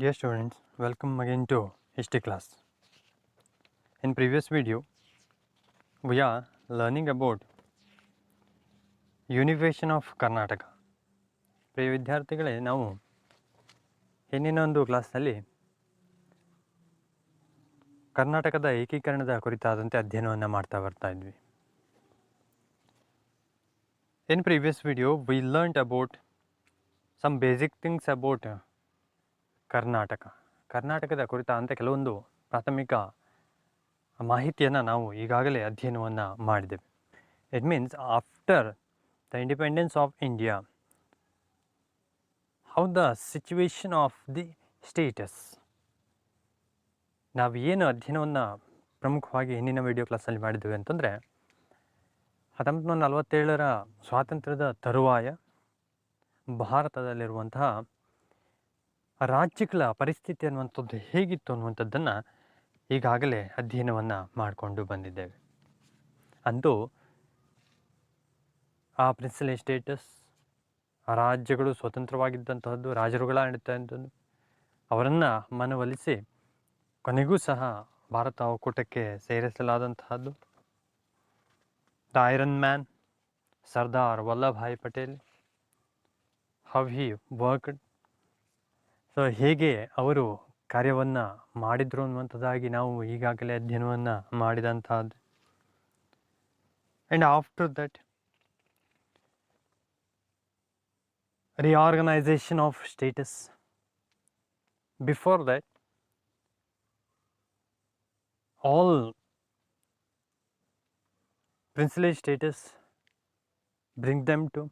Dear students, welcome again to history class. In previous video, we are learning about unification of Karnataka. ಪ್ರಿಯ ವಿದ್ಯಾರ್ಥಿಗಳೇ, ನಾವು ಹಿಂದಿನ ಒಂದು ಕ್ಲಾಸ್ನಲ್ಲಿ ಕರ್ನಾಟಕದ ಏಕೀಕರಣದ ಕುರಿತಾದಂತೆ ಅಧ್ಯಯನವನ್ನು ಮಾಡ್ತಾ ಬರ್ತಾ ಇದ್ವಿ. In previous video, we learnt about some basic things about Karnataka. ಕರ್ನಾಟಕದ ಕುರಿತಾದಂತೆ ಕೆಲವೊಂದು ಪ್ರಾಥಮಿಕ ಮಾಹಿತಿಯನ್ನು ನಾವು ಈಗಾಗಲೇ ಅಧ್ಯಯನವನ್ನು ಮಾಡಿದ್ದೇವೆ. It means after the independence of India, how the situation of the status. ನಾವು ಏನು ಅಧ್ಯಯನವನ್ನು ಪ್ರಮುಖವಾಗಿ ಹಿಂದಿನ ವಿಡಿಯೋ ಕ್ಲಾಸಲ್ಲಿ ಮಾಡಿದ್ದೇವೆ ಅಂತಂದರೆ, 1947ರ ಸ್ವಾತಂತ್ರ್ಯದ ತರುವಾಯ ಭಾರತದಲ್ಲಿರುವಂತಹ ರಾಜ್ಯಗಳ ಪರಿಸ್ಥಿತಿ ಅನ್ನುವಂಥದ್ದು ಹೇಗಿತ್ತು ಅನ್ನುವಂಥದ್ದನ್ನು ಈಗಾಗಲೇ ಅಧ್ಯಯನವನ್ನು ಮಾಡಿಕೊಂಡು ಬಂದಿದ್ದೇವೆ. ಅಂತೂ ಆ ಪ್ರಿನ್ಸಿಪಲ್ ಸ್ಟೇಟಸ್, ರಾಜ್ಯಗಳು ಸ್ವತಂತ್ರವಾಗಿದ್ದಂತಹದ್ದು, ರಾಜರುಗಳಾಡಿದ್ದಂಥದ್ದು, ಅವರನ್ನು ಮನವೊಲಿಸಿ ಕೊನೆಗೂ ಸಹ ಭಾರತ ಒಕ್ಕೂಟಕ್ಕೆ ಸೇರಿಸಲಾದಂತಹದ್ದು. The iron man Sardar Vallabhbhai Patel, how he worked, so ಹೇಗೆ ಅವರು ಕಾರ್ಯವನ್ನು ಮಾಡಿದ್ರು ಅನ್ನುವಂಥದ್ದಾಗಿ ನಾವು ಈಗಾಗಲೇ ಅಧ್ಯಯನವನ್ನು ಮಾಡಿದಂತಹದ್ದು. And after that reorganization of status. Before that, all princely status bring them to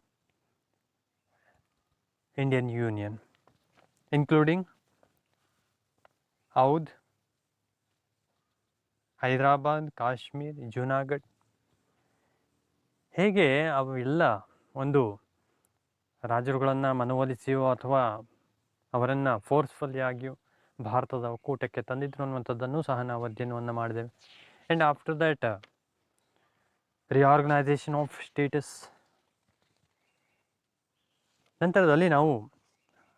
Indian Union, including Oudh, Hyderabad, Kashmir, Junagadh. ಹೇಗೆ ಅವೆಲ್ಲ ಒಂದು ರಾಜರುಗಳನ್ನು ಮನವೊಲಿಸಿಯೋ ಅಥವಾ ಅವರನ್ನು ಫೋರ್ಸ್ಫುಲ್ಲಿಯಾಗಿಯೋ ಭಾರತದ ಒಕ್ಕೂಟಕ್ಕೆ ತಂದಿದ್ರು ಅನ್ನುವಂಥದ್ದನ್ನು ಸಹ ನಾವು ಅಧ್ಯಯನವನ್ನು ಮಾಡಿದ್ದೇವೆ. And after that reorganisation of status. ನಂತರದಲ್ಲಿ ನಾವು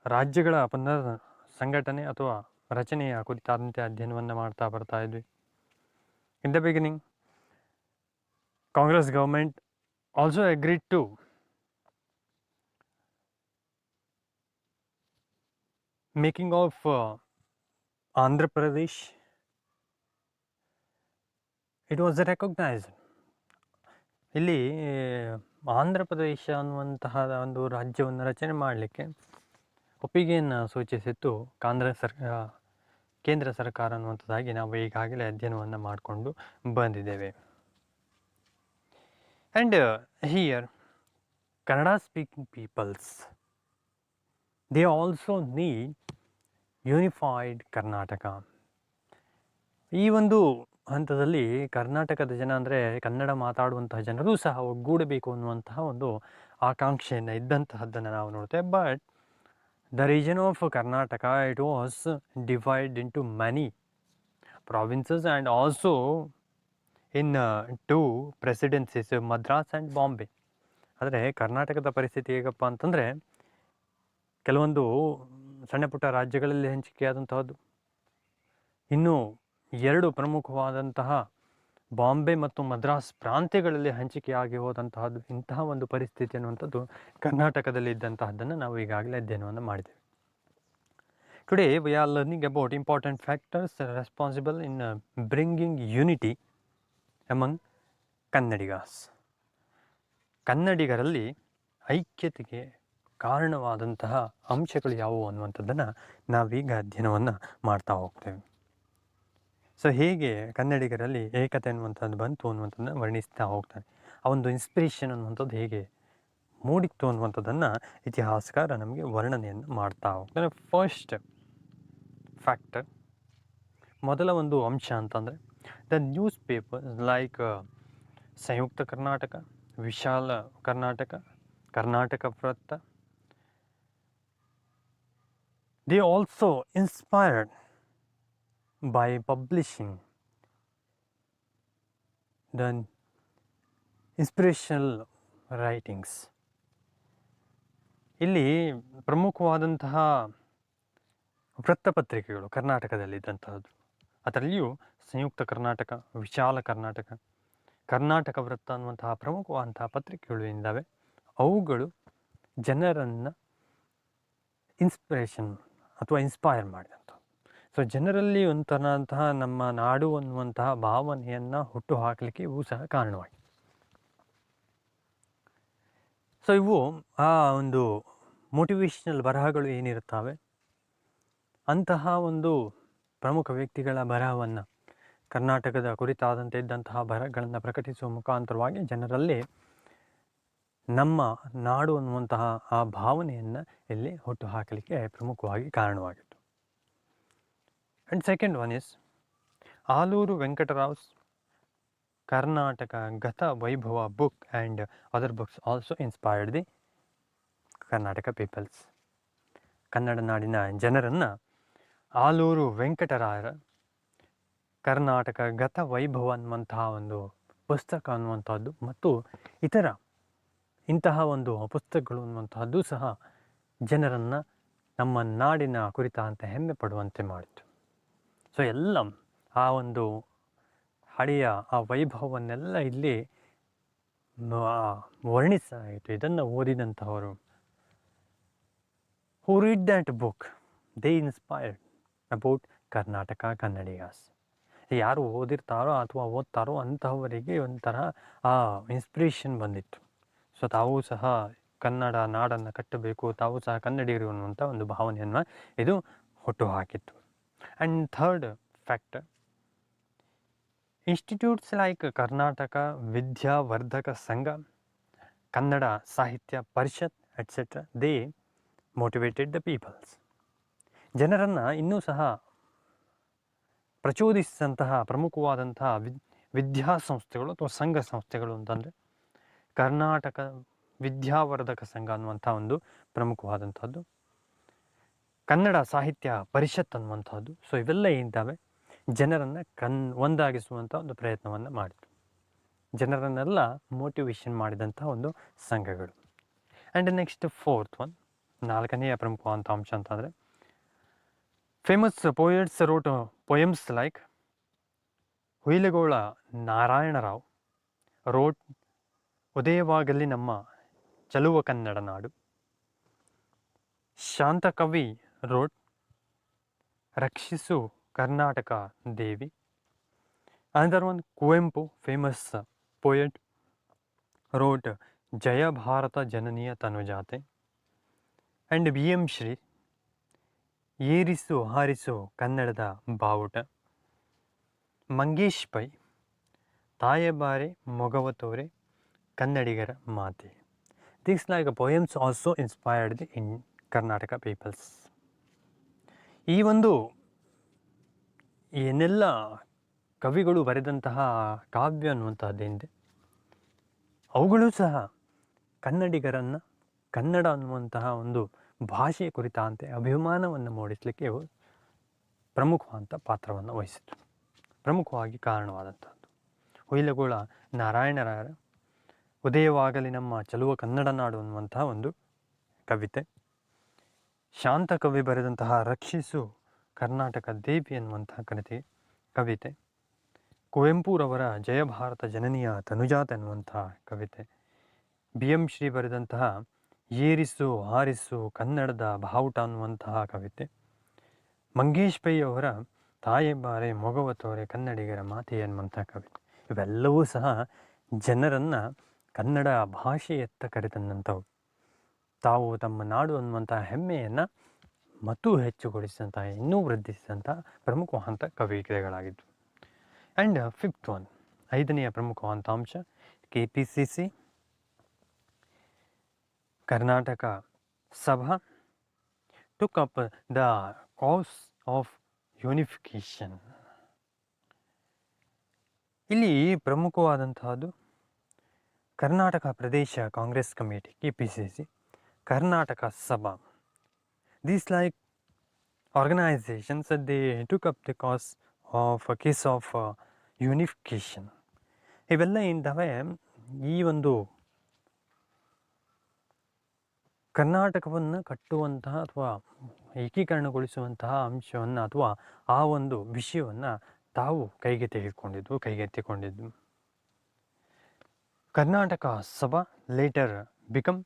ರಾಜ್ಯಗಳ ಪುನರ್ ಸಂಘಟನೆ ಅಥವಾ ರಚನೆಯ ಕುರಿತಾದಂತೆ ಅಧ್ಯಯನವನ್ನು ಮಾಡ್ತಾ ಬರ್ತಾ ಇದ್ವಿ. In the beginning, Congress government also agreed to making of Andhra Pradesh. It was recognised. ಇಲ್ಲಿ ಆಂಧ್ರ ಪ್ರದೇಶ ಅನ್ನುವಂತಹ ಒಂದು ರಾಜ್ಯವನ್ನು ರಚನೆ ಮಾಡಲಿಕ್ಕೆ ಒಪ್ಪಿಗೆಯನ್ನು ಸೂಚಿಸಿತ್ತು ಕೇಂದ್ರ ಸರ್ಕಾರ ಅನ್ನುವಂಥದ್ದಾಗಿ ನಾವು ಈಗಾಗಲೇ ಅಧ್ಯಯನವನ್ನು ಮಾಡಿಕೊಂಡು ಬಂದಿದ್ದೇವೆ. And here Kannada speaking peoples, they also need unified Karnataka. ಈ ಒಂದು ಹಂತದಲ್ಲಿ ಕರ್ನಾಟಕದ ಜನ ಅಂದರೆ ಕನ್ನಡ ಮಾತಾಡುವಂತಹ ಜನರು ಸಹ ಒಗ್ಗೂಡಬೇಕು ಅನ್ನುವಂತಹ ಒಂದು ಆಕಾಂಕ್ಷೆಯನ್ನು ಇದ್ದಂತಹದ್ದನ್ನು ನಾವು ನೋಡ್ತೇವೆ. But the region of Karnataka, it was divide into many provinces and also in 2 presidencies, Madras and Bombay. ಆದರೆ ಕರ್ನಾಟಕದ ಪರಿಸ್ಥಿತಿ ಹೇಗಪ್ಪ ಅಂತಂದರೆ, ಕೆಲವೊಂದು ಸಣ್ಣ ಪುಟ್ಟ ರಾಜ್ಯಗಳಲ್ಲಿ ಹಂಚಿಕೆಯಾದಂತಹದ್ದು, ಇನ್ನು 2 ಪ್ರಮುಖವಾದಂತಹ ಬಾಂಬೆ ಮತ್ತು ಮದ್ರಾಸ್ ಪ್ರಾಂತ್ಯಗಳಲ್ಲಿ ಹಂಚಿಕೆಯಾಗಿ ಹೋದಂತಹದ್ದು. ಇಂತಹ ಒಂದು ಪರಿಸ್ಥಿತಿ ಅನ್ನುವಂಥದ್ದು ಕರ್ನಾಟಕದಲ್ಲಿ ಇದ್ದಂತಹದ್ದನ್ನು ನಾವು ಈಗಾಗಲೇ ಅಧ್ಯಯನವನ್ನು ಮಾಡಿದ್ದೇವೆ. Today we are learning about important factors responsible in bringing unity among Kannadigas. ಕನ್ನಡಿಗರಲ್ಲಿ ಐಕ್ಯತೆಗೆ ಕಾರಣವಾದಂತಹ ಅಂಶಗಳು ಯಾವುವು ಅನ್ನುವಂಥದ್ದನ್ನು ನಾವೀಗ ಅಧ್ಯಯನವನ್ನು ಮಾಡ್ತಾ ಹೋಗ್ತೇವೆ. ಸೊ ಹೇಗೆ ಕನ್ನಡಿಗರಲ್ಲಿ ಏಕತೆ ಅನ್ನುವಂಥದ್ದು ಬಂತು ಅನ್ನುವಂಥದ್ದನ್ನು ವರ್ಣಿಸ್ತಾ ಹೋಗ್ತಾನೆ. ಆ ಒಂದು ಇನ್ಸ್ಪಿರೇಷನ್ ಅನ್ನುವಂಥದ್ದು ಹೇಗೆ ಮೂಡಿತ್ತು ಅನ್ನುವಂಥದ್ದನ್ನು ಇತಿಹಾಸಕಾರ ನಮಗೆ ವರ್ಣನೆಯನ್ನು ಮಾಡ್ತಾ ಹೋಗ್ತಾನೆ. ಫಸ್ಟ್ ಫ್ಯಾಕ್ಟರ್, ಮೊದಲ ಒಂದು ಅಂಶ ಅಂತಂದರೆ, ದ ನ್ಯೂಸ್ ಪೇಪರ್ ಲೈಕ್ ಸಂಯುಕ್ತ ಕರ್ನಾಟಕ, ವಿಶಾಲ ಕರ್ನಾಟಕ, ಕರ್ನಾಟಕ ವೃತ್ತ, they also inspired by publishing the inspirational writings. ಇಲ್ಲಿ ಪ್ರಮುಖವಾದಂತಹ ವೃತ್ತಪತ್ರಿಕೆಗಳು ಕರ್ನಾಟಕದಲ್ಲಿದ್ದಂತಹದ್ದು. ಅದರಲ್ಲಿಯೂ ಸಂಯುಕ್ತ ಕರ್ನಾಟಕ, ವಿಶಾಲ ಕರ್ನಾಟಕ, ಕರ್ನಾಟಕ ವೃತ್ತ ಅನ್ನುವಂತಹ ಪ್ರಮುಖವಾದಂತಹ ಪತ್ರಿಕೆಗಳು ಇದ್ದಾವೆ. ಅವುಗಳು ಜನರನ್ನು ಇನ್ಸ್ಪಿರೇಷನ್ ಅಥವಾ ಇನ್ಸ್ಪೈರ್ ಮಾಡಿದಂಥದ್ದು. ಸೊ ಜನರಲ್ಲಿ ಒಂಥರಂತಹ ನಮ್ಮ ನಾಡು ಅನ್ನುವಂತಹ ಭಾವನೆಯನ್ನು ಹುಟ್ಟು ಹಾಕಲಿಕ್ಕೆ ಇವು ಸಹ ಕಾರಣವಾಗಿದೆ. ಸೊ ಇವು ಆ ಒಂದು ಮೋಟಿವೇಶ್ನಲ್ ಬರಹಗಳು ಏನಿರುತ್ತವೆ ಅಂತಹ ಒಂದು ಪ್ರಮುಖ ವ್ಯಕ್ತಿಗಳ ಬರಹವನ್ನು, ಕರ್ನಾಟಕದ ಕುರಿತಾದಂತೆ ಇದ್ದಂತಹ ಬರಹಗಳನ್ನು ಪ್ರಕಟಿಸುವ ಮುಖಾಂತರವಾಗಿ ಜನರಲ್ಲಿ ನಮ್ಮ ನಾಡು ಅನ್ನುವಂತಹ ಆ ಭಾವನೆಯನ್ನು ಇಲ್ಲಿ ಹುಟ್ಟು ಹಾಕಲಿಕ್ಕೆ ಪ್ರಮುಖವಾಗಿ ಕಾರಣವಾಗಿತ್ತು. And second one is Aluru Venkatarao's Karnataka Gatha Vaibhava book and other books also inspired the Karnataka peoples. Kannada ನಾಡಿನ ಜನರನ್ನು ಆಲೂರು ವೆಂಕಟರಾಯರ ಕರ್ನಾಟಕ ಗತ ವೈಭವ ಅನ್ನುವಂತಹ ಒಂದು ಪುಸ್ತಕ ಅನ್ನುವಂಥದ್ದು ಮತ್ತು ಇತರ ಇಂತಹ ಒಂದು ಪುಸ್ತಕಗಳು ಅನ್ನುವಂತಹದ್ದು ಸಹ ಜನರನ್ನು ನಮ್ಮ ನಾಡಿನ ಕುರಿತಂತೆ ಹೆಮ್ಮೆ ಪಡುವಂತೆ ಮಾಡಿತು. ಸೊ ಎಲ್ಲ ಆ ಒಂದು ಹಳೆಯ ಆ ವೈಭವವನ್ನೆಲ್ಲ ಇಲ್ಲಿ ವರ್ಣಿಸಲಾಯಿತು. ಇದನ್ನು ಓದಿದಂಥವರು who read that book, they inspired about Karnataka Kannadigas. ಯಾರು ಓದಿರ್ತಾರೋ ಅಥವಾ ಓದ್ತಾರೋ ಅಂತಹವರಿಗೆ ಒಂಥರ ಆ ಇನ್ಸ್ಪಿರೇಷನ್ ಬಂದಿತ್ತು. ಸೊ ತಾವೂ ಸಹ ಕನ್ನಡ ನಾಡನ್ನು ಕಟ್ಟಬೇಕು, ತಾವೂ ಸಹ ಕನ್ನಡಿಗರು ಅನ್ನುವಂಥ ಒಂದು ಭಾವನೆಯನ್ನು ಇದು ಹುಟ್ಟು ಹಾಕಿತ್ತು. And third factor, institutes like Karnataka Vidyavardhaka Sangha, Kannada Sahitya Parishat etcetera, they motivated the peoples. ಜನರನ್ನು ಇನ್ನೂ ಸಹ ಪ್ರಚೋದಿಸಿದಂತಹ ಪ್ರಮುಖವಾದಂತಹ ವಿದ್ಯಾಸಂಸ್ಥೆಗಳು ಅಥವಾ ಸಂಘ ಸಂಸ್ಥೆಗಳು ಅಂತಂದರೆ ಕರ್ನಾಟಕ ವಿದ್ಯಾವರ್ಧಕ ಸಂಘ ಅನ್ನುವಂಥ ಒಂದು ಪ್ರಮುಖವಾದಂಥದ್ದು, ಕನ್ನಡ ಸಾಹಿತ್ಯ ಪರಿಷತ್ ಅನ್ನುವಂಥದ್ದು. ಸೊ ಇವೆಲ್ಲ ಏನಿದ್ದಾವೆ ಜನರನ್ನು ಒಂದಾಗಿಸುವಂಥ ಒಂದು ಪ್ರಯತ್ನವನ್ನು ಮಾಡಿತು. ಜನರನ್ನೆಲ್ಲ ಮೋಟಿವೇಶನ್ ಮಾಡಿದಂಥ ಒಂದು ಸಂಘಗಳು. ಆ್ಯಂಡ್ ನೆಕ್ಸ್ಟ್ ಫೋರ್ತ್ ಒನ್, ನಾಲ್ಕನೆಯ ಪ್ರಮುಖವಾದಂಥ ಅಂಶ ಅಂತಂದರೆ famous poets wrote poems like Huilgol Narayanarao wrote ಉದಯವಾಗಲಿ ನಮ್ಮ ಚಲುವ ಕನ್ನಡ ನಾಡು, ಶಾಂತಕವಿ ರೋಟ್ ರಕ್ಷಿಸು ಕರ್ನಾಟಕ ದೇವಿ, another one Kuvempu famous poet wrote ಜಯ ಭಾರತ ಜನನಿಯ ತನುಜಾತೆ, ಆ್ಯಂಡ್ BM ಶ್ರೀ ಏರಿಸು ಹಾರಿಸು ಕನ್ನಡದ ಬಾವುಟ, ಮಂಗೇಶ್ ಪೈ ತಾಯಬಾರೆ ಮೊಗವ ತೋರೆ ಕನ್ನಡಿಗರ ಮಾತೆ. These like poems also inspired the in Karnataka peoples. ಈ ಒಂದು ಏನೆಲ್ಲ ಕವಿಗಳು ಬರೆದಂತಹ ಕಾವ್ಯ ಅನ್ನುವಂತಹದ್ದೇನಿದೆ ಅವುಗಳು ಸಹ ಕನ್ನಡಿಗರನ್ನು ಕನ್ನಡ ಅನ್ನುವಂತಹ ಒಂದು ಭಾಷೆಯ ಕುರಿತಂತೆ ಅಭಿಮಾನವನ್ನು ಮೂಡಿಸಲಿಕ್ಕೆ ಪ್ರಮುಖವಾದಂಥ ಪಾತ್ರವನ್ನು ವಹಿಸಿತು, ಪ್ರಮುಖವಾಗಿ ಕಾರಣವಾದಂಥದ್ದು. ಹುಯಿಲಗೋಳ ನಾರಾಯಣರಾಯರ ಉದಯವಾಗಲಿ ನಮ್ಮ ಚಲುವ ಕನ್ನಡ ನಾಡು ಅನ್ನುವಂತಹ ಒಂದು ಕವಿತೆ, ಶಾಂತಕವಿ ಬರೆದಂತಹ ರಕ್ಷಿಸು ಕರ್ನಾಟಕ ದೇವಿ ಅನ್ನುವಂತಹ ಕವಿತೆ, ಕುವೆಂಪುರವರ ಜಯ ಭಾರತ ಜನನಿಯ ತನುಜಾತ ಎನ್ನುವಂತಹ ಕವಿತೆ, BM ಶ್ರೀ ಬರೆದಂತಹ ಏರಿಸು ಹಾರಿಸು ಕನ್ನಡದ ಬಾವುಟ ಅನ್ನುವಂತಹ ಕವಿತೆ, ಮಂಗೇಶ್ ಪೈ ಅವರ ತಾಯಬಾರೆ ಮೊಗವ ತೋರೆ ಕನ್ನಡಿಗರ ಮಾತೆ ಎನ್ನುವಂತಹ ಕವಿತೆ. ಇವೆಲ್ಲವೂ ಸಹ ಜನರನ್ನು ಕನ್ನಡ ಭಾಷೆಯತ್ತ ಕರೆತಂದಂಥವು, ತಾವು ತಮ್ಮ ನಾಡು ಅನ್ನುವಂತಹ ಹೆಮ್ಮೆಯನ್ನು ಮತ್ತೂ ಹೆಚ್ಚುಗೊಳಿಸಿದಂತಹ ಇನ್ನೂ ವೃದ್ಧಿಸಿದಂತಹ ಪ್ರಮುಖವಾದಂಥ ಕವಿತೆಗಳಾಗಿದ್ದವು. ಆ್ಯಂಡ್ ಫಿಫ್ತ್ ಒನ್, ಐದನೆಯ ಪ್ರಮುಖವಾದಂಥ ಅಂಶ, KPCC ಕರ್ನಾಟಕ ಸಭಾ took up the cause of unification. ಇಲ್ಲಿ ಪ್ರಮುಖವಾದಂತಹದ್ದು ಕರ್ನಾಟಕ ಪ್ರದೇಶ ಕಾಂಗ್ರೆಸ್ ಕಮಿಟಿ KPCC, ಕರ್ನಾಟಕ ಸಭಾ. These like organizations that they took up the cause of a case of unification. ಇವೆಲ್ಲ ಏನಿದ್ದಾವೆ ಈ ಒಂದು ಕರ್ನಾಟಕವನ್ನು ಕಟ್ಟುವಂತಹ ಅಥವಾ ಏಕೀಕರಣಗೊಳಿಸುವಂತಹ ಅಂಶವನ್ನು ಅಥವಾ ಆ ಒಂದು ವಿಷಯವನ್ನು ತಾವು ಕೈಗೆತ್ತಿಕೊಂಡಿದ್ದು. ಕರ್ನಾಟಕ ಸಭಾ ಲೇಟರ್ ಬಿಕಮ್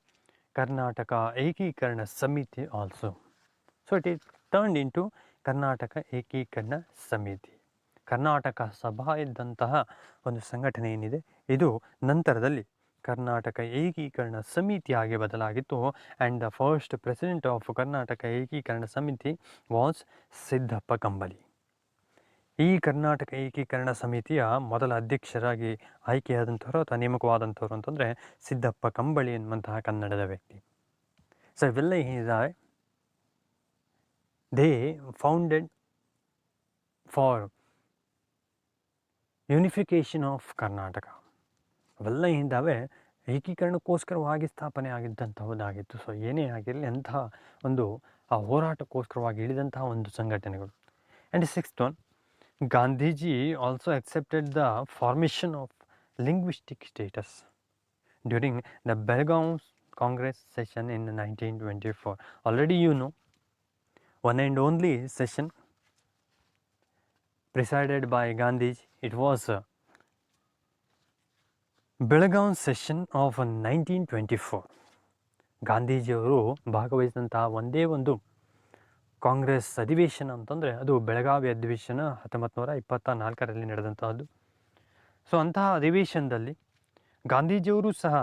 ಕರ್ನಾಟಕ ಏಕೀಕರಣ Samiti also. So it is turned in to Karnataka ಏಕೀಕರಣ ಸಮಿತಿ. ಕರ್ನಾಟಕ ಸಭಾ ಇದ್ದಂತಹ ಒಂದು ಸಂಘಟನೆ ಏನಿದೆ ಇದು ನಂತರದಲ್ಲಿ ಕರ್ನಾಟಕ ಏಕೀಕರಣ ಸಮಿತಿಯಾಗಿ ಬದಲಾಗಿತ್ತು. And the first president of Karnataka ಏಕೀಕರಣ ಸಮಿತಿ ವಾಸ್ ಸಿದ್ದಪ್ಪ ಕಂಬಳಿ. ಈ ಕರ್ನಾಟಕ ಏಕೀಕರಣ ಸಮಿತಿಯ ಮೊದಲ ಅಧ್ಯಕ್ಷರಾಗಿ ಆಯ್ಕೆಯಾದಂಥವ್ರು ಅಥವಾ ನೇಮಕವಾದಂಥವ್ರು ಅಂತಂದರೆ ಸಿದ್ದಪ್ಪ ಕಂಬಳಿ ಎನ್ನುವಂತಹ ಕನ್ನಡದ ವ್ಯಕ್ತಿ. ಸೊ ಇವೆಲ್ಲ ಏನಿದ್ದಾವೆ they founded for unification of Karnataka. ಅವೆಲ್ಲ ಏನಿದ್ದಾವೆ ಏಕೀಕರಣಕ್ಕೋಸ್ಕರವಾಗಿ ಸ್ಥಾಪನೆ ಆಗಿದ್ದಂಥದ್ದಾಗಿತ್ತು. ಸೊ ಏನೇ ಆಗಿರಲಿ ಅಂತಹ ಒಂದು ಆ ಹೋರಾಟಕ್ಕೋಸ್ಕರವಾಗಿ ಇಳಿದಂತಹ ಒಂದು ಸಂಘಟನೆಗಳು. And sixth one, Gandhiji also accepted the formation of linguistic status during the Belgaum Congress session in 1924. Already you know, one and only session presided by Gandhiji. It was Belgaum session of 1924. ಗಾಂಧೀಜಿಯವರು ಭಾಗವಹಿಸಿದಂತಹ ಒಂದೇ ಒಂದು ಕಾಂಗ್ರೆಸ್ ಅಧಿವೇಶನ ಅಂತಂದರೆ ಅದು ಬೆಳಗಾವಿ ಅಧಿವೇಶನ 1924ರಲ್ಲಿ ನಡೆದಂತಹದ್ದು. ಸೊ ಅಂತಹ ಅಧಿವೇಶನದಲ್ಲಿ ಗಾಂಧೀಜಿಯವರು ಸಹ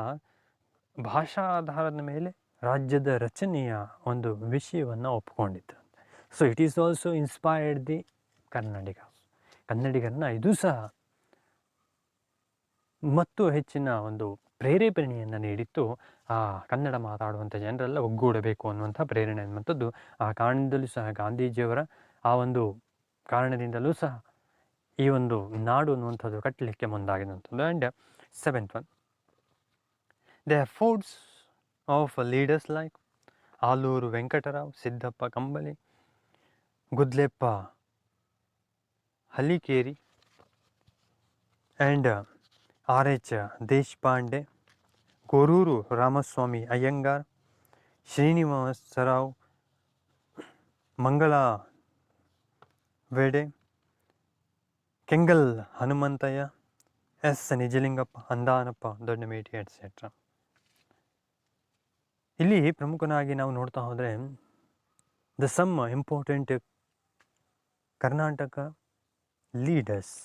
ಭಾಷಾ ಆಧಾರದ ಮೇಲೆ ರಾಜ್ಯದ ರಚನೆಯ ಒಂದು ವಿಷಯವನ್ನು ಒಪ್ಪಿಕೊಂಡಿದ್ದಾರೆ. So it is also inspired the ಕನ್ನಡಿಗರನ್ನ ಇದು ಸಹ ಮತ್ತು ಹೆಚ್ಚಿನ ಒಂದು ಪ್ರೇರೇಪಣೆಯನ್ನು ನೀಡಿತ್ತು. ಆ ಕನ್ನಡ ಮಾತಾಡುವಂಥ ಜನರೆಲ್ಲ ಒಗ್ಗೂಡಬೇಕು ಅನ್ನುವಂಥ ಪ್ರೇರಣೆ ಅನ್ನುವಂಥದ್ದು ಆ ಕಾರಣದಲ್ಲೂ ಸಹ ಗಾಂಧೀಜಿಯವರ ಆ ಒಂದು ಕಾರಣದಿಂದಲೂ ಸಹ ಈ ಒಂದು ನಾಡು ಅನ್ನುವಂಥದ್ದು ಕಟ್ಟಲಿಕ್ಕೆ ಮುಂದಾಗಿರುವಂಥದ್ದು. And seventh one, the efforts of leaders like Alur Venkatarao, Siddappa Kambali, Gudleppa Hallikeri and R.H. Deshpande, Gorur Ramaswamy Iyengar, Srinivasrao, Mangalvedhe, Kengal Hanumanthaiah, S Nijalingappa, Andanappa Doddameti etcetera. ಇಲ್ಲಿ ಪ್ರಮುಖನಾಗಿ ನಾವು ನೋಡ್ತಾ ಹೋದರೆ the some important Karnataka leaders,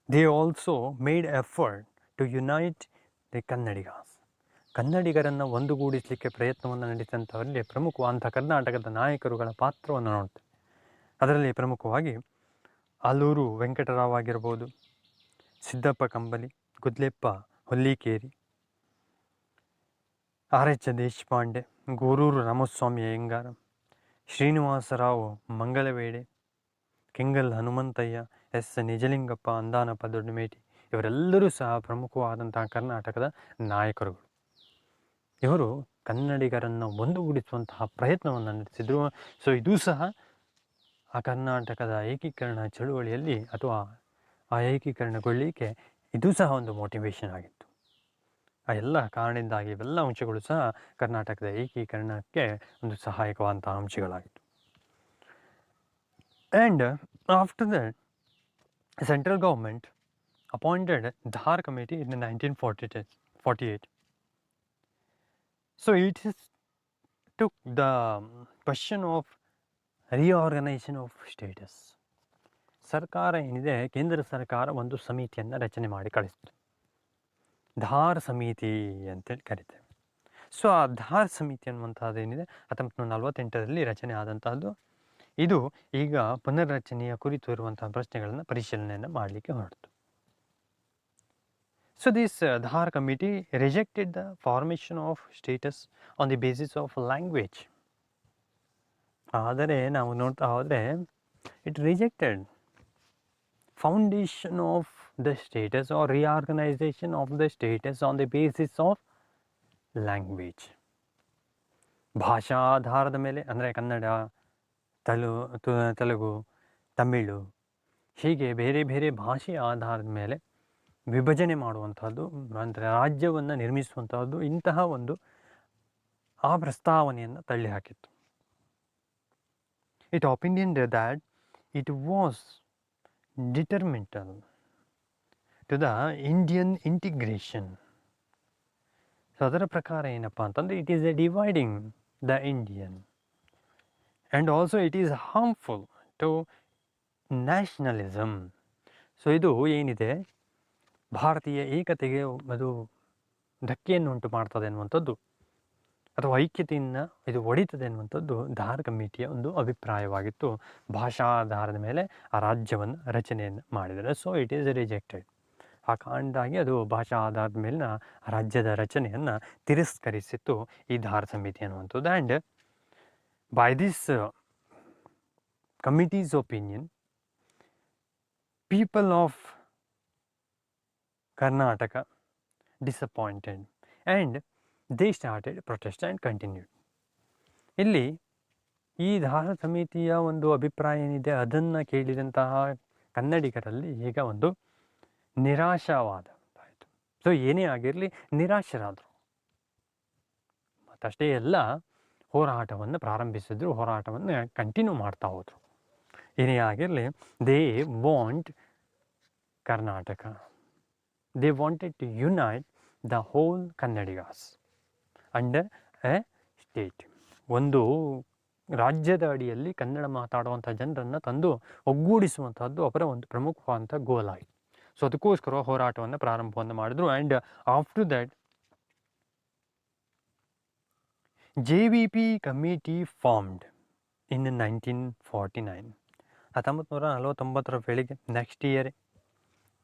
they also made effort to unite the Kannadigas. ಕನ್ನಡಿಗರನ್ನು ಒಂದುಗೂಡಿಸಲಿಕ್ಕೆ ಪ್ರಯತ್ನವನ್ನು ನಡೆಸಿದಂಥವರಲ್ಲಿ ಪ್ರಮುಖವಾದಂಥ ಕರ್ನಾಟಕದ ನಾಯಕರುಗಳ ಪಾತ್ರವನ್ನು ನೋಡ್ತೇವೆ. ಅದರಲ್ಲಿ ಪ್ರಮುಖವಾಗಿ ಆಲೂರು ವೆಂಕಟರಾವ್ ಆಗಿರ್ಬೋದು, ಸಿದ್ದಪ್ಪ ಕಂಬಳಿ, ಗುದ್ಲೆಪ್ಪ ಹೊಲ್ಲಿಕೇರಿ, R.H. ದೇಶಪಾಂಡೆ, ಗೊರೂರು ರಾಮಸ್ವಾಮಿ ಅಯ್ಯಂಗಾರ, ಶ್ರೀನಿವಾಸರಾವ್ ಮಂಗಳವೇಡೆ, ಕೆಂಗಲ್ ಹನುಮಂತಯ್ಯ, ಎಸ್ ನಿಜಲಿಂಗಪ್ಪ, ಅಂದಾನಪ್ಪ ದೊಡ್ಡಮೇಟಿ, ಇವರೆಲ್ಲರೂ ಸಹ ಪ್ರಮುಖವಾದಂತಹ ಕರ್ನಾಟಕದ ನಾಯಕರುಗಳು. ಇವರು ಕನ್ನಡಿಗರನ್ನು ಒಂದುಗೂಡಿಸುವಂತಹ ಪ್ರಯತ್ನವನ್ನು ನಡೆಸಿದರು. ಸೊ ಇದು ಸಹ ಆ ಕರ್ನಾಟಕದ ಏಕೀಕರಣ ಚಳುವಳಿಯಲ್ಲಿ ಅಥವಾ ಆ ಏಕೀಕರಣಗೊಳ್ಳಲಿಕ್ಕೆ ಇದು ಸಹ ಒಂದು ಮೋಟಿವೇಶನ್ ಆಗಿತ್ತು. ಆ ಎಲ್ಲ ಕಾರಣದಿಂದಾಗಿ ಇವೆಲ್ಲ ಅಂಶಗಳು ಸಹ ಕರ್ನಾಟಕದ ಏಕೀಕರಣಕ್ಕೆ ಒಂದು ಸಹಾಯಕವಾದಂತಹ ಅಂಶಗಳಾಗಿತ್ತು. And after that, central government appointed Dhar committee in 1948. So it took the question of reorganization of status. ಸರ್ಕಾರ ಏನಿದೆ, ಕೇಂದ್ರ ಸರ್ಕಾರ ಒಂದು ಸಮಿತಿಯನ್ನು ರಚನೆ ಮಾಡಿ ಕಳಿಸ್ತು. ಧಾರ್ ಸಮಿತಿ ಅಂತೇಳಿ ಕರಿತೇವೆ. ಸೊ ಆ ಧಾರ್ ಸಮಿತಿ ಅನ್ನುವಂಥದ್ದೇನಿದೆ 1948ರಲ್ಲಿ ರಚನೆ ಆದಂತಹದ್ದು. ಇದು ಈಗ ಪುನರ್ರಚನೆಯ ಕುರಿತು ಇರುವಂತಹ ಪ್ರಶ್ನೆಗಳನ್ನು ಪರಿಶೀಲನೆಯನ್ನು ಮಾಡಲಿಕ್ಕೆ ಹೊರಟಿತು. So this Dhar committee rejected the formation of states on the basis of language. ಆದರೆ ನಾವು ನೋಡ್ತಾ ಹೋದರೆ it rejected foundation of the states or reorganisation of the states on the basis of language. ಭಾಷಾ ಆಧಾರದ ಮೇಲೆ, ಅಂದರೆ ಕನ್ನಡ, ತೆಲುಗು, ತಮಿಳು, ಹೀಗೆ ಬೇರೆ ಬೇರೆ ಭಾಷೆಯ ಆಧಾರದ ಮೇಲೆ ವಿಭಜನೆ ಮಾಡುವಂಥದ್ದು, ಅಂದರೆ ರಾಜ್ಯವನ್ನು ನಿರ್ಮಿಸುವಂತಹದ್ದು, ಇಂತಹ ಒಂದು ಆ ಪ್ರಸ್ತಾವನೆಯನ್ನು ತಳ್ಳಿಹಾಕಿತ್ತು. It opinion that it was detrimental to the Indian integration. So ಅದರ ಪ್ರಕಾರ ಏನಪ್ಪ ಅಂತಂದರೆ it is a dividing the Indian and also it is harmful to nationalism. So ಇದು ಏನಿದೆ ಭಾರತೀಯ ಏಕತೆಗೆ ಅದು ಧಕ್ಕೆಯನ್ನು ಉಂಟು ಮಾಡ್ತದೆ ಅನ್ನುವಂಥದ್ದು ಅಥವಾ ಐಕ್ಯತೆಯನ್ನು ಇದು ಒಡಿತದೆ ಅನ್ನುವಂಥದ್ದು ಧಾರ್ ಕಮಿಟಿಯ ಒಂದು ಅಭಿಪ್ರಾಯವಾಗಿತ್ತು. ಭಾಷಾಧಾರದ ಮೇಲೆ ಆ ರಾಜ್ಯವನ್ನು ರಚನೆಯನ್ನು ಮಾಡಿದರೆ. So it is rejected. ಆ ಕಾರಣದಾಗಿ ಅದು ಭಾಷಾ ಆಧಾರದ ಮೇಲಿನ ರಾಜ್ಯದ ರಚನೆಯನ್ನು ತಿರಸ್ಕರಿಸಿತ್ತು ಈ ಧಾರ್ ಸಮಿತಿ ಅನ್ನುವಂಥದ್ದು. And by this committees opinion people of Karnataka disappointed and they started protest and continued. ಇಲ್ಲಿ ಈ ಧಾರ್ ಸಮಿತಿಯ ಒಂದು ಅಭಿಪ್ರಾಯ ಏನಿದೆ ಅದನ್ನು ಕೇಳಿದಂತಹ ಕನ್ನಡಿಗರಲ್ಲಿ ಈಗ ಒಂದು ನಿರಾಶಾವಾದ ಆಯಿತು. ಸೊ ಏನೇ ಆಗಿರಲಿ ನಿರಾಶರಾದರು. ಮತ್ತಷ್ಟೇ ಎಲ್ಲ ಹೋರಾಟವನ್ನು ಪ್ರಾರಂಭಿಸಿದ್ರು, ಹೋರಾಟವನ್ನು ಕಂಟಿನ್ಯೂ ಮಾಡ್ತಾ ಹೋದರು. ಏನೇ ಆಗಿರಲಿ they want Karnataka, they wanted to unite the whole Kannadigas under a state. ಒಂದು ರಾಜ್ಯದ ಅಡಿಯಲ್ಲಿ ಕನ್ನಡ ಮಾತಾಡುವಂಥ ಜನರನ್ನು ತಂದು ಒಗ್ಗೂಡಿಸುವಂಥದ್ದು ಅವರ ಒಂದು ಪ್ರಮುಖವಾದಂಥ ಗೋಲ್ ಆಯಿತು. ಸೊ ಅದಕ್ಕೋಸ್ಕರ ಹೋರಾಟವನ್ನು ಪ್ರಾರಂಭವನ್ನು ಮಾಡಿದ್ರು. And after that JVP committee formed in 1949. 1949 ವೇಳೆಗೆ ನೆಕ್ಸ್ಟ್ ಇಯರ್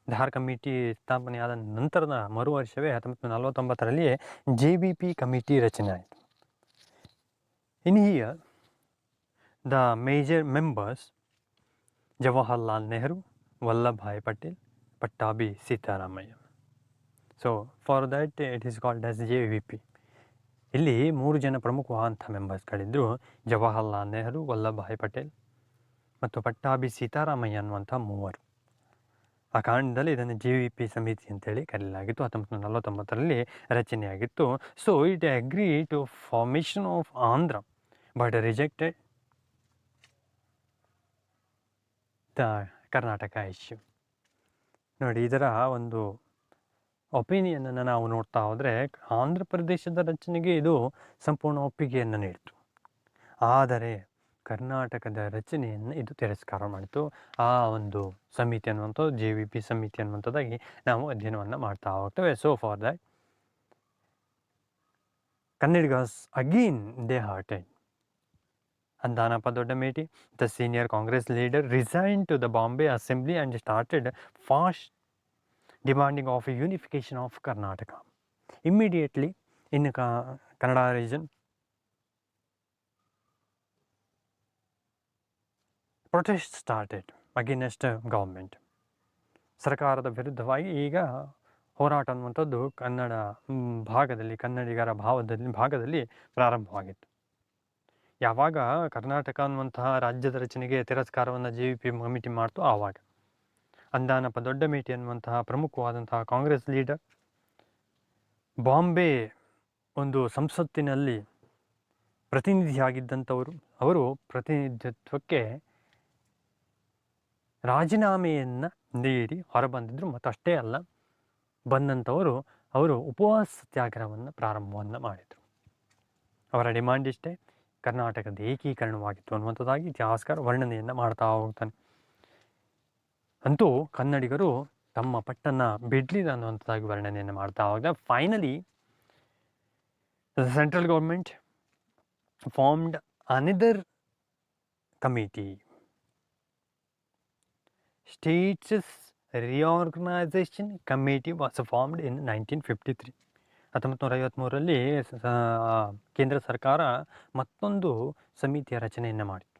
ಧಾರ್ ಕಮಿಟಿ ಸ್ಥಾಪನೆಯಾದ ನಂತರದ ಮರು ವರ್ಷವೇ 1949 JVP ಕಮಿಟಿ ರಚನೆ ಆಯಿತು. ಇನ್ here the major members Jawaharlal Nehru, Vallabhbhai Patel, Pattabhi Sitaramayya. So for that it is called as JVP. ಇಲ್ಲಿ 3 ಜನ ಪ್ರಮುಖವಾದಂಥ ಮೆಂಬರ್ಸ್ಗಳಿದ್ದರು. ಜವಾಹರ್ಲಾಲ್ ನೆಹರು, ವಲ್ಲಭಭಾಯ್ ಪಟೇಲ್ ಮತ್ತು ಪಟ್ಟಾಭಿ ಸೀತಾರಾಮಯ್ಯ ಅನ್ನುವಂಥ 3. ಆ ಕಾರಣದಲ್ಲಿ ಇದನ್ನು JVP ಸಮಿತಿ ಅಂತೇಳಿ ಕರೆಯಲಾಗಿತ್ತು. 1949 ರಚನೆಯಾಗಿತ್ತು. So it agree to formation of Andhra but rejected the Karnataka issue. ನೋಡಿ, ಇದರ ಒಂದು ಒಪಿನಿಯನನ್ನು ನಾವು ನೋಡ್ತಾ ಹೋದರೆ ಆಂಧ್ರ ಪ್ರದೇಶದ ರಚನೆಗೆ ಇದು ಸಂಪೂರ್ಣ ಒಪ್ಪಿಗೆಯನ್ನು ನೀಡಿತು. ಆದರೆ ಕರ್ನಾಟಕದ ರಚನೆಯನ್ನು ಇದು ತಿರಸ್ಕಾರ ಮಾಡಿತು. ಆ ಒಂದು ಸಮಿತಿ ಅನ್ನುವಂಥದ್ದು JVP ಸಮಿತಿ ಅನ್ನುವಂಥದ್ದಾಗಿ ನಾವು ಅಧ್ಯಯನವನ್ನು ಮಾಡ್ತಾ ಹೋಗ್ತೇವೆ. So for that Kannadigas again they hearted. Andanappa Doddameti, the senior Congress leader, resign to the Bombay assembly and started fast demanding of a unification of Karnataka. Immediately in Kannada region, protest started against government. ಸರ್ಕಾರದ ವಿರುದ್ಧವಾಗಿ ಈಗ ಹೋರಾಟ ಅನ್ನುವಂಥದ್ದು ಕನ್ನಡ ಭಾಗದಲ್ಲಿ, ಕನ್ನಡಿಗರ ಭಾಗದಲ್ಲಿ ಪ್ರಾರಂಭವಾಗಿತ್ತು. ಯಾವಾಗ ಕರ್ನಾಟಕ ಅನ್ನುವಂತಹ ರಾಜ್ಯದ ರಚನೆಗೆ ತಿರಸ್ಕಾರವನ್ನು JVP ಕಮಿಟಿ ಮಾಡ್ತು ಆವಾಗ ಅಂದಾನಪ್ಪ ದೊಡ್ಡಮೇಟಿ ಅನ್ನುವಂತಹ ಪ್ರಮುಖವಾದಂತಹ ಕಾಂಗ್ರೆಸ್ ಲೀಡರ್, ಬಾಂಬೆ ಒಂದು ಸಂಸತ್ತಿನಲ್ಲಿ ಪ್ರತಿನಿಧಿಯಾಗಿದ್ದಂಥವರು, ಅವರು ಪ್ರತಿನಿಧಿತ್ವಕ್ಕೆ ರಾಜೀನಾಮೆಯನ್ನು ನೀಡಿ ಹೊರಬಂದಿದ್ದರು. ಮತ್ತು ಅಷ್ಟೇ ಅಲ್ಲ, ಬಂದಂಥವರು ಅವರು ಉಪವಾಸ ಸತ್ಯಾಗ್ರಹವನ್ನು ಪ್ರಾರಂಭವನ್ನು ಮಾಡಿದರು. ಅವರ ಡಿಮಾಂಡ್ ಇಷ್ಟೇ, ಕರ್ನಾಟಕದ ಏಕೀಕರಣವಾಗಿತ್ತು ಅನ್ನುವಂಥದ್ದಾಗಿ ಇತಿಹಾಸಕಾರ ವರ್ಣನೆಯನ್ನು ಮಾಡ್ತಾ ಹೋಗ್ತಾನೆ. ಅಂತೂ ಕನ್ನಡಿಗರು ತಮ್ಮ ಪಟ್ಟನ್ನು ಬಿಡಲಿಲ್ಲ ಅನ್ನುವಂಥದ್ದಾಗಿ ವರ್ಣನೆಯನ್ನು ಮಾಡ್ತಾ ಹೋದ. Finally central government formed another committee, States reorganisation committee was formed in 1953. 1953ರಲ್ಲಿ ಕೇಂದ್ರ ಸರ್ಕಾರ ಮತ್ತೊಂದು ಸಮಿತಿಯ ರಚನೆಯನ್ನು ಮಾಡಿತು.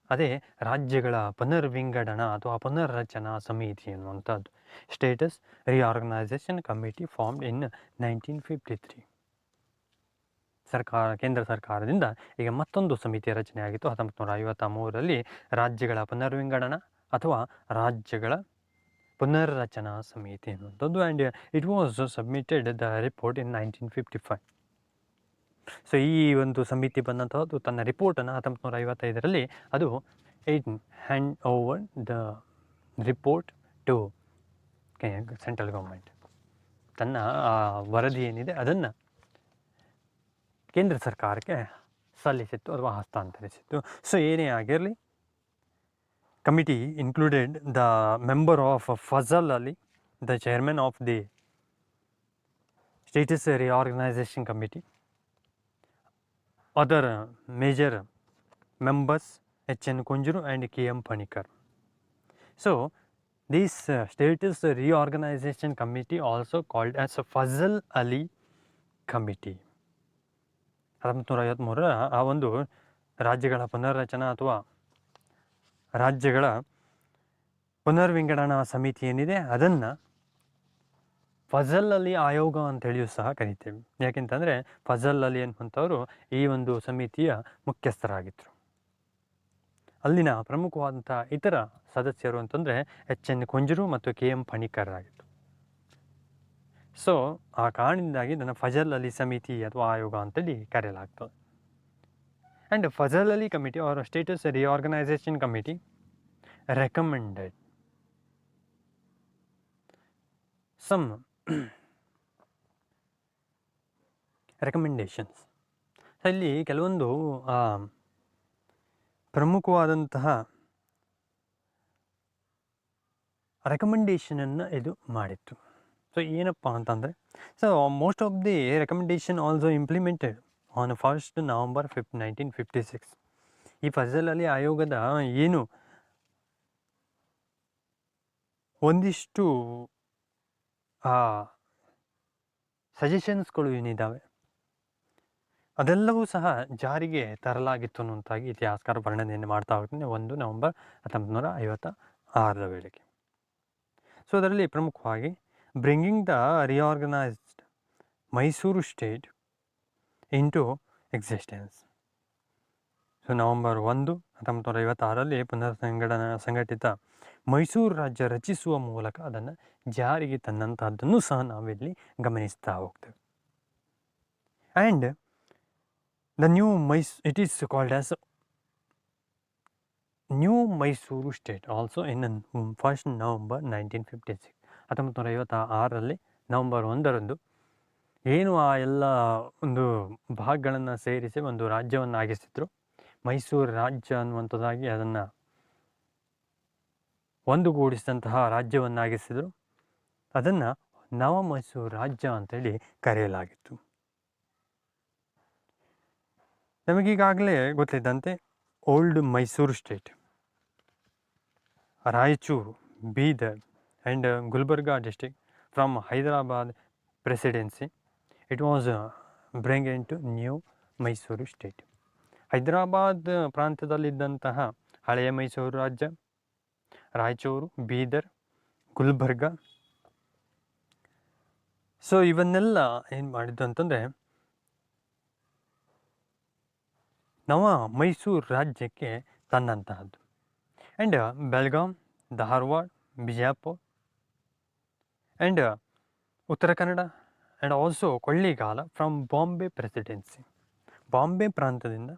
ಅದೇ ರಾಜ್ಯಗಳ ಪುನರ್ವಿಂಗಡಣಾ ಅಥವಾ ಪುನರ್ರಚನಾ ಸಮಿತಿ ಅನ್ನುವಂಥದ್ದು. Status reorganisation committee formed in 1953. ಕೇಂದ್ರ ಸರ್ಕಾರದಿಂದ ಈಗ ಮತ್ತೊಂದು ಸಮಿತಿಯ ರಚನೆಯಾಗಿತ್ತು 1953ರಲ್ಲಿ, ರಾಜ್ಯಗಳ ಪುನರ್ವಿಂಗಡಣಾ ಅಥವಾ ರಾಜ್ಯಗಳ ಪುನರ್ರಚನಾ ಸಮಿತಿ ಅನ್ನುವಂಥದ್ದು. And it was submitted the report in 1955. So ಈ ಒಂದು ಸಮಿತಿ ಬಂದಂಥದ್ದು ತನ್ನ ರಿಪೋರ್ಟನ್ನು 1955ರಲ್ಲಿ ಅದು hand over the report to central government. ತನ್ನ ವರದಿ ಏನಿದೆ ಅದನ್ನು ಕೇಂದ್ರ ಸರ್ಕಾರಕ್ಕೆ ಸಲ್ಲಿಸಿತ್ತು ಅಥವಾ ಹಸ್ತಾಂತರಿಸಿತ್ತು. ಸೊ ಏನೇ ಆಗಿರಲಿ, committee included the member of Fazal Ali, the chairman of the status reorganisation committee, other major members H.N. Kunjuru and K.M. Panikar. So this status reorganization committee also called as Fazal Ali Committee. 1953 ಆ ಒಂದು ರಾಜ್ಯಗಳ ಪುನರ್ರಚನಾ ಅಥವಾ ರಾಜ್ಯಗಳ ಪುನರ್ವಿಂಗಡಣಾ ಸಮಿತಿ ಏನಿದೆ ಅದನ್ನು ಫಜಲ್ ಅಲಿ ಆಯೋಗ ಅಂತೇಳಿಯೂ ಸಹ ಕರಿತೇವೆ. ಯಾಕೆಂತಂದರೆ ಫಜಲ್ ಅಲಿ ಅನ್ನುವಂಥವರು ಈ ಒಂದು ಸಮಿತಿಯ ಮುಖ್ಯಸ್ಥರಾಗಿದ್ದರು. ಅಲ್ಲಿನ ಪ್ರಮುಖವಾದಂಥ ಇತರ ಸದಸ್ಯರು ಅಂತಂದರೆ H.N. ಕುಂಜರು ಮತ್ತು K.M. ಪಣಿಕರ್ ಆಗಿತ್ತು. ಸೊ ಆ ಕಾರಣದಿಂದಾಗಿ ಇದನ್ನು ಫಜಲ್ ಅಲಿ ಸಮಿತಿ ಅಥವಾ ಆಯೋಗ ಅಂತೇಳಿ ಕರೆಯಲಾಗ್ತದೆ. ಆ್ಯಂಡ್ ಫಜಲ್ ಅಲಿ ಕಮಿಟಿ ಅವರ status reorganisation committee recommended some recommendations. ಇಲ್ಲಿ ಕೆಲವೊಂದು ಪ್ರಮುಖವಾದಂತಹ ರೆಕಮೆಂಡೇಶನನ್ನು ಇದು ಮಾಡಿತ್ತು. ಸೊ ಏನಪ್ಪ ಅಂತಂದರೆ, so most of the recommendation also implemented on 1st November 1956. ಈ ಫಜಲ್ ಅಲಿ ಆಯೋಗದ ಏನು ಒಂದಿಷ್ಟು ಸಜೆಷನ್ಸ್ಗಳು ಏನಿದ್ದಾವೆ ಅದೆಲ್ಲವೂ ಸಹ ಜಾರಿಗೆ ತರಲಾಗಿತ್ತು ಅನ್ನುವಂತಾಗಿ ಇತಿಹಾಸಕಾರ ವರ್ಣನೆಯನ್ನು ಮಾಡ್ತಾ ಹೋಗ್ತೀನಿ 1 November 1956 ವೇಳೆಗೆ. ಸೊ ಅದರಲ್ಲಿ ಪ್ರಮುಖವಾಗಿ bringing the reorganised Mysore state into existence. So November 1, 1956 ಸಂಘಟಿತ ಮೈಸೂರು ರಾಜ್ಯ ರಚಿಸುವ ಮೂಲಕ ಅದನ್ನು ಜಾರಿಗೆ ತಂದಂತಹದ್ದನ್ನು ಸಹ ನಾವಿಲ್ಲಿ ಗಮನಿಸ್ತಾ ಹೋಗ್ತೇವೆ. And the it is called as new Mysore state also in 1st November 1956. 1956 November 1 ಏನು ಆ ಎಲ್ಲ ಒಂದು ಭಾಗಗಳನ್ನು ಸೇರಿಸಿ ಒಂದು ರಾಜ್ಯವನ್ನು ಆಗಿಸಿದ್ರು, ಮೈಸೂರು ರಾಜ್ಯ ಅನ್ನುವಂಥದ್ದಾಗಿ ಅದನ್ನು ಒಂದುಗೂಡಿಸಿದಂತಹ ರಾಜ್ಯವನ್ನಾಗಿಸಿದರು. ಅದನ್ನು ನವ ಮೈಸೂರು ರಾಜ್ಯ ಅಂತೇಳಿ ಕರೆಯಲಾಗಿತ್ತು. ನಮಗೀಗಾಗಲೇ ಗೊತ್ತಿದ್ದಂತೆ old Mysore state, Raichur, Bidar and Gulbarga district from Hyderabad presidency it was bring into new Mysore state. Hyderabad ಪ್ರಾಂತ್ಯದಲ್ಲಿದ್ದಂತಹ ಹಳೆಯ ಮೈಸೂರು ರಾಜ್ಯ, ರಾಯಚೂರು, ಬೀದರ್, ಗುಲ್ಬರ್ಗ, ಸೊ ಇವನ್ನೆಲ್ಲ ಏನು ಮಾಡಿದ್ದು ಅಂತಂದರೆ ನವ ಮೈಸೂರು ರಾಜ್ಯಕ್ಕೆ ತಂದಂತಹದ್ದು. And Belgaum, Dharwad, Bijapur and Uttara Kannada and also Kollegal from Bombay presidency. Bombay ಪ್ರಾಂತ್ಯದಿಂದ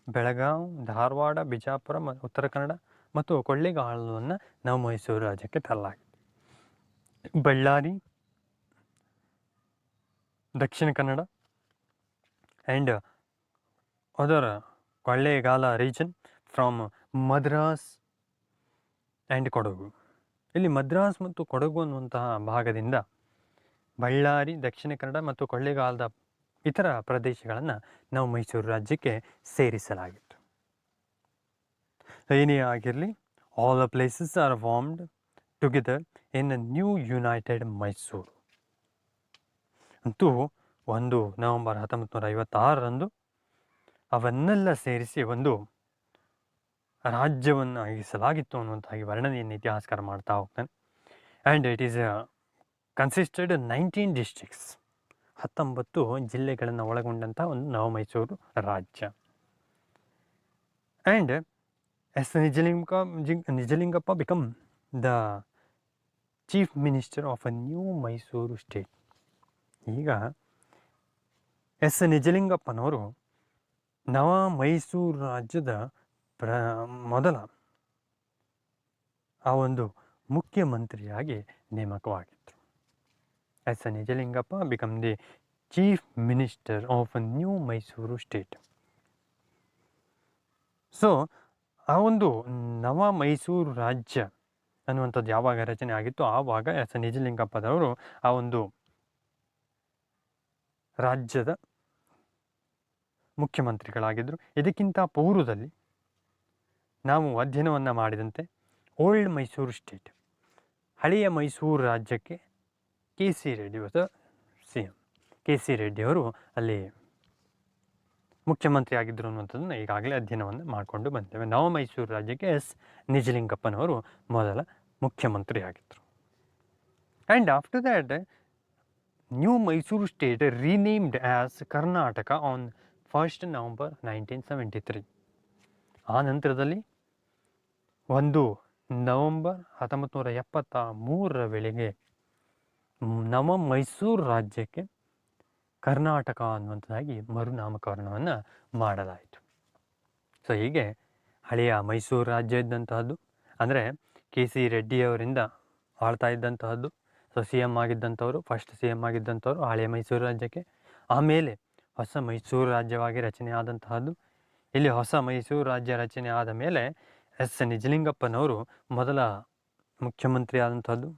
ಬೆಳಗಾಂ, ಧಾರವಾಡ, ಬಿಜಾಪುರ ಮತ್ತು ಉತ್ತರ ಕನ್ನಡ ಮತ್ತು ಕೊಳ್ಳೇಗಾಲವನ್ನು ನವ ಮೈಸೂರು ರಾಜ್ಯಕ್ಕೆ ತರಲಾಗಿದೆ. ಬಳ್ಳಾರಿ, ದಕ್ಷಿಣ ಕನ್ನಡ ಆ್ಯಂಡ್ ಅದರ Kollegal region from Madras and Kodagu. ಇಲ್ಲಿ ಮದ್ರಾಸ್ ಮತ್ತು ಕೊಡಗು ಅನ್ನುವಂತಹ ಭಾಗದಿಂದ ಬಳ್ಳಾರಿ, ದಕ್ಷಿಣ ಕನ್ನಡ ಮತ್ತು ಕೊಳ್ಳೇಗಾಲದ ಇತರ ಪ್ರದೇಶಗಳನ್ನು ನಾವು ಮೈಸೂರು ರಾಜ್ಯಕ್ಕೆ ಸೇರಿಸಲಾಗಿತ್ತು. ಏನೇ ಆಗಿರಲಿ, all the places R formed together in new United Mysuru ಅಂತೂ 1 November 1956 ಅವನ್ನೆಲ್ಲ ಸೇರಿಸಿ ಒಂದು ರಾಜ್ಯವನ್ನು ಆಗಿಸಲಾಗಿತ್ತು ಅನ್ನುವಂತಾಗಿ ವರ್ಣನೆಯನ್ನು ಇತಿಹಾಸಕಾರ ಮಾಡ್ತಾ ಹೋಗ್ತಾನೆ. And it is consisted 19 districts, 19 ಜಿಲ್ಲೆಗಳನ್ನು ಒಳಗೊಂಡಂಥ ಒಂದು ನವ ಮೈಸೂರು ರಾಜ್ಯ. And S Nijalingappa become the chief minister of a new Mysore state. ಈಗ ಎಸ್ ನಿಜಲಿಂಗಪ್ಪನವರು ನವ ಮೈಸೂರು ರಾಜ್ಯದ ಮೊದಲ ಆ ಒಂದು ಮುಖ್ಯಮಂತ್ರಿಯಾಗಿ ನೇಮಕವಾಗಿದ್ದರು. S Nijalingappa become the chief minister of new Mysore state. So ಆ ಒಂದು ನವ ಮೈಸೂರು ರಾಜ್ಯ ಅನ್ನುವಂಥದ್ದು ಯಾವಾಗ ರಚನೆ ಆಗಿತ್ತು ಆವಾಗ ಎಸ್ ನಿಜಲಿಂಗಪ್ಪದವರು ಆ ಒಂದು ರಾಜ್ಯದ ಮುಖ್ಯಮಂತ್ರಿಗಳಾಗಿದ್ದರು. ಇದಕ್ಕಿಂತ ಪೂರ್ವದಲ್ಲಿ ನಾವು ಅಧ್ಯಯನವನ್ನು ಮಾಡಿದಂತೆ ಓಲ್ಡ್ ಮೈಸೂರು ಸ್ಟೇಟ್, ಹಳೆಯ ಮೈಸೂರು ರಾಜ್ಯಕ್ಕೆ K C Reddy was CM. K C ರೆಡ್ಡಿಯವರು ಅಲ್ಲಿ ಮುಖ್ಯಮಂತ್ರಿ ಆಗಿದ್ದರು ಅನ್ನುವಂಥದ್ದನ್ನು ಈಗಾಗಲೇ ಅಧ್ಯಯನವನ್ನು ಮಾಡಿಕೊಂಡು ಬಂತೇವೆ. ನವ ಮೈಸೂರು ರಾಜ್ಯಕ್ಕೆ ಎಸ್ ನಿಜಲಿಂಗಪ್ಪನವರು ಮೊದಲ ಮುಖ್ಯಮಂತ್ರಿ ಆಗಿದ್ದರು. And after that new Mysore state renamed as Karnataka on 1st November 1973. ಆ ನಂತರದಲ್ಲಿ 1 ನವಂಬರ್ 1973 ವೇಳೆಗೆ ನವ ಮೈಸೂರು ರಾಜ್ಯಕ್ಕೆ ಕರ್ನಾಟಕ ಅನ್ನುವಂಥದ್ದಾಗಿ ಮರುನಾಮಕರಣವನ್ನು ಮಾಡಲಾಯಿತು. ಸೊ ಹೀಗೆ ಹಳೆಯ ಮೈಸೂರು ರಾಜ್ಯ ಇದ್ದಂತಹದ್ದು, ಅಂದರೆ ಕೆ ಸಿ ರೆಡ್ಡಿಯವರಿಂದ ಆಳ್ತಾ ಇದ್ದಂತಹದ್ದು. ಸೊ CM ಆಗಿದ್ದಂಥವ್ರು, ಫಸ್ಟ್ CM ಆಗಿದ್ದಂಥವ್ರು ಹಳೆಯ ಮೈಸೂರು ರಾಜ್ಯಕ್ಕೆ. ಆಮೇಲೆ ಹೊಸ ಮೈಸೂರು ರಾಜ್ಯವಾಗಿ ರಚನೆ ಆದಂತಹದ್ದು. ಇಲ್ಲಿ ಹೊಸ ಮೈಸೂರು ರಾಜ್ಯ ರಚನೆ ಆದ ಮೇಲೆ ಎಸ್ ನಿಜಲಿಂಗಪ್ಪನವರು ಮೊದಲ ಮುಖ್ಯಮಂತ್ರಿ ಆದಂಥದ್ದು.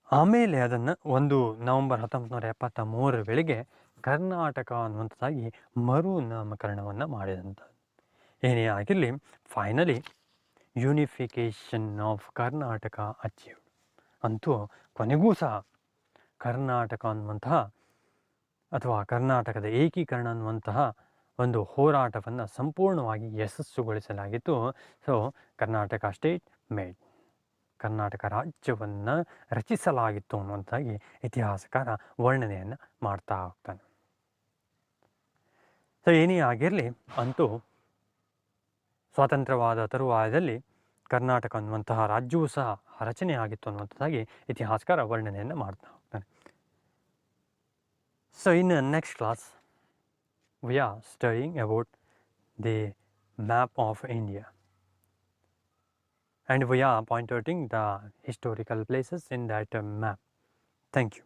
ಆಮೇಲೆ ಅದನ್ನು 1 ನವಂಬರ್ 1973 ವೇಳೆಗೆ ಕರ್ನಾಟಕ ಅನ್ನುವಂಥದ್ದಾಗಿ ಮರುನಾಮಕರಣವನ್ನು ಮಾಡಿದಂಥದ್ದು. ಏನೇ ಆಗಿರಲಿ, finally unification of Karnataka achieved. ಅಂತೂ ಕೊನೆಗೂ ಸಹ ಕರ್ನಾಟಕ ಅನ್ನುವಂತಹ ಅಥವಾ ಕರ್ನಾಟಕದ ಏಕೀಕರಣ ಅನ್ನುವಂತಹ ಒಂದು ಹೋರಾಟವನ್ನು ಸಂಪೂರ್ಣವಾಗಿ ಯಶಸ್ಸುಗೊಳಿಸಲಾಗಿತ್ತು. So Karnataka state made, Karnataka ರಾಜ್ಯವನ್ನು ರಚಿಸಲಾಗಿತ್ತು ಅನ್ನುವಂಥದ್ದಾಗಿ ಇತಿಹಾಸಕಾರ ವರ್ಣನೆಯನ್ನು ಮಾಡ್ತಾ ಹೋಗ್ತಾನೆ. ಸೊ ಏನೇ ಆಗಿರಲಿ, ಅಂತೂ ಸ್ವಾತಂತ್ರ್ಯವಾದ ತರುವಾಯದಲ್ಲಿ ಕರ್ನಾಟಕ ಅನ್ನುವಂತಹ ರಾಜ್ಯವೂ ಸಹ ರಚನೆ ಆಗಿತ್ತು ಅನ್ನುವಂಥದ್ದಾಗಿ ಇತಿಹಾಸಕಾರ ವರ್ಣನೆಯನ್ನು ಮಾಡ್ತಾ ಹೋಗ್ತಾನೆ. So in next class we are studying about the map of India, and we are pointing the historical places in that map. Thank you.